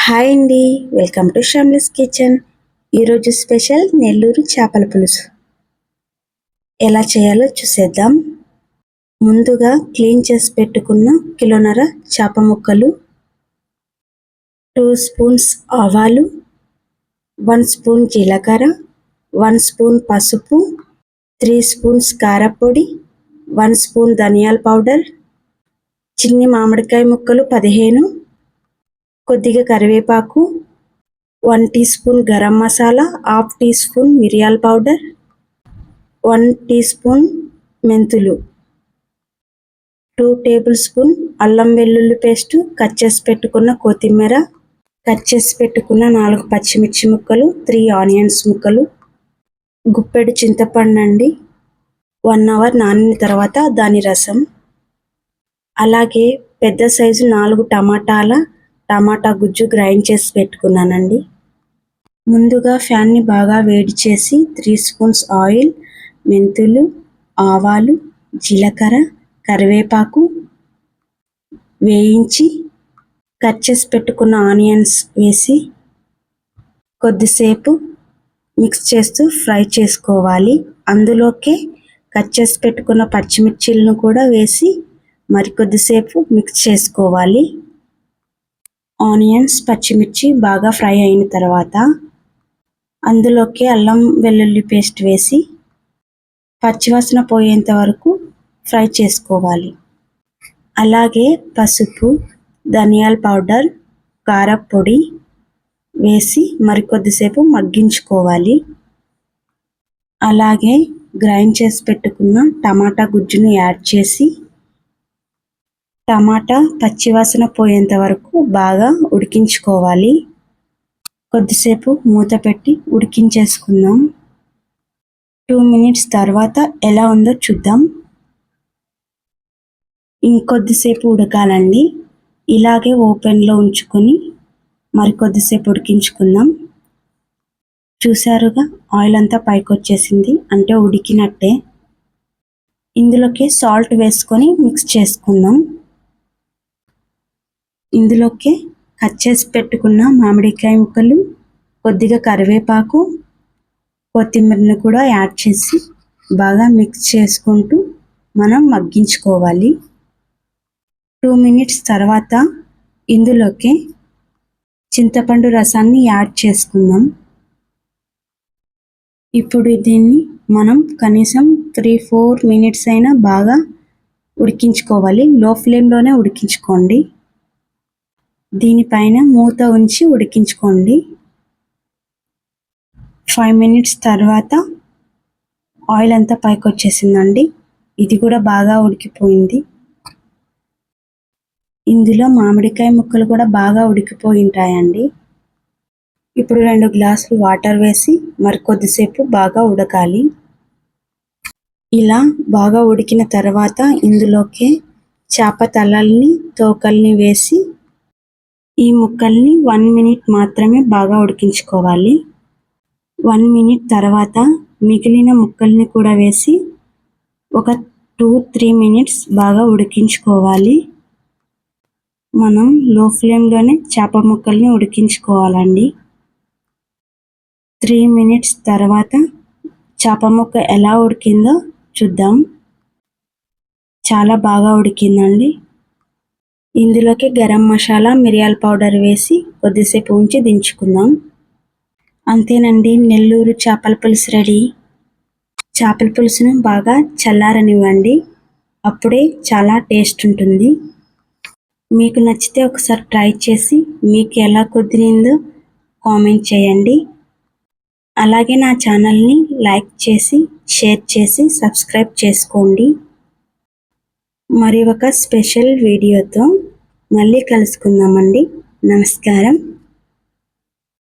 Hi అండి, welcome to షమ్లీస్ kitchen. ఈరోజు special Nellore చేపల పులుసు ఎలా చేయాలో చూసేద్దాం. ముందుగా క్లీన్ చేసి పెట్టుకున్న కిలోన్నర చేప ముక్కలు, 2 స్పూన్స్ ఆవాలు, 1 స్పూన్ జీలకర్ర, 1 స్పూన్ పసుపు, 3 స్పూన్స్ కారపొడి, 1 స్పూన్ ధనియాల పౌడర్, చిన్ని మామిడికాయ ముక్కలు 15, కొద్దిగా కరివేపాకు, 1 teaspoon garam masala, half teaspoon మిరియాల పౌడర్, 1 టీ స్పూన్ మెంతులు, 2 టేబుల్ స్పూన్ అల్లం వెల్లుల్లి పేస్టు, కట్ చేసి పెట్టుకున్న కొత్తిమీర, కట్ చేసి పెట్టుకున్న 4 పచ్చిమిర్చి ముక్కలు, 3 ఆనియన్స్ ముక్కలు, గుప్పెడు చింతపండు అండి, 1 అవర్ నానిన తర్వాత దాని రసం, అలాగే పెద్ద సైజు 4 టమాటా గుజ్జు గ్రైండ్ చేసి పెట్టుకున్నానండి. ముందుగా ఫ్యాన్ని బాగా వేడి చేసి 3 స్పూన్స్ ఆయిల్, మెంతులు, ఆవాలు, జీలకర్ర, కరివేపాకు వేయించి కట్ చేసి పెట్టుకున్న ఆనియన్స్ వేసి కొద్దిసేపు మిక్స్ చేస్తూ ఫ్రై చేసుకోవాలి. అందులోకే కట్ చేసి పెట్టుకున్న పచ్చిమిర్చిలను కూడా వేసి మరికొద్దిసేపు మిక్స్ చేసుకోవాలి. ఆనియన్స్, పచ్చిమిర్చి బాగా ఫ్రై అయిన తర్వాత అందులోకి అల్లం వెల్లుల్లి పేస్ట్ వేసి పచ్చివాసన పోయేంత వరకు ఫ్రై చేసుకోవాలి. అలాగే పసుపు, ధనియాల పౌడర్, కారపొడి వేసి మరికొద్దిసేపు మగ్గించుకోవాలి. అలాగే గ్రైండ్ చేసి పెట్టుకున్న టమాటా గుజ్జును యాడ్ చేసి టమాటా పచ్చివాసన పోయేంత వరకు బాగా ఉడికించుకోవాలి. కొద్దిసేపు మూత పెట్టి ఉడికించేసుకుందాం. 2 మినిట్స్ తర్వాత ఎలా ఉందో చూద్దాం. ఇంకొద్దిసేపు ఉడకాలండి. ఇలాగే ఓపెన్లో ఉంచుకొని మరికొద్దిసేపు ఉడికించుకుందాం. చూసారుగా, ఆయిల్ అంతా పైకి వచ్చేసింది, అంటే ఉడికినట్టే. ఇందులోకి సాల్ట్ వేసుకొని మిక్స్ చేసుకుందాం. ఇందులోకి కట్ చేసి పెట్టుకున్న మామిడికాయ ముక్కలు, కొద్దిగా కరివేపాకు, కొత్తిమీరను కూడా యాడ్ చేసి బాగా మిక్స్ చేసుకుంటూ మనం మగ్గించుకోవాలి. 2 మినిట్స్ తర్వాత ఇందులోకి చింతపండు రసాన్ని యాడ్ చేసుకుందాం. ఇప్పుడు దీన్ని మనం కనీసం 3-4 మినిట్స్ అయినా బాగా ఉడికించుకోవాలి. లో ఫ్లేమ్లోనే ఉడికించుకోండి. దీనిపైన మూత ఉంచి ఉడికించుకోండి. 5 మినిట్స్ తర్వాత ఆయిల్ అంతా పైకి వచ్చేసిందండి. ఇది కూడా బాగా ఉడికిపోయింది. ఇందులో మామిడికాయ ముక్కలు కూడా బాగా ఉడికిపోయి ఉంటాయండి. ఇప్పుడు 2 గ్లాసులు వాటర్ వేసి మరికొద్దిసేపు బాగా ఉడకాలి. ఇలా బాగా ఉడికిన తర్వాత ఇందులోకి చేప తలల్ని, తోకల్ని వేసి ఈ ముక్కల్ని 1 మినిట్ మాత్రమే బాగా ఉడికించుకోవాలి. 1 మినిట్ తర్వాత మిగిలిన ముక్కల్ని కూడా వేసి ఒక 2-3 మినిట్స్ బాగా ఉడికించుకోవాలి. మనం లో ఫ్లేమ్లోనే చేప ముక్కల్ని ఉడికించుకోవాలండి. 3 మినిట్స్ తర్వాత చేప ముక్క ఎలా ఉడికిందో చూద్దాం. చాలా బాగా ఉడికిందండి. ఇందులోకి గరం మసాలా, మిరియాల పౌడర్ వేసి కొద్దిసేపు ఉంచి దించుకుందాం. అంతేనండి, నెల్లూరు చేపల పులుసు రెడీ. చేపల పులుసును బాగా చల్లారనివ్వండి, అప్పుడే చాలా టేస్ట్ ఉంటుంది. మీకు నచ్చితే ఒకసారి ట్రై చేసి మీకు ఎలా కుదిరిందో కామెంట్ చేయండి. అలాగే నా ఛానల్ని లైక్ చేసి, షేర్ చేసి సబ్స్క్రైబ్ చేసుకోండి. మరి ఒక స్పెషల్ వీడియోతో మళ్ళీ కలుసుకుందామండి. నమస్కారం.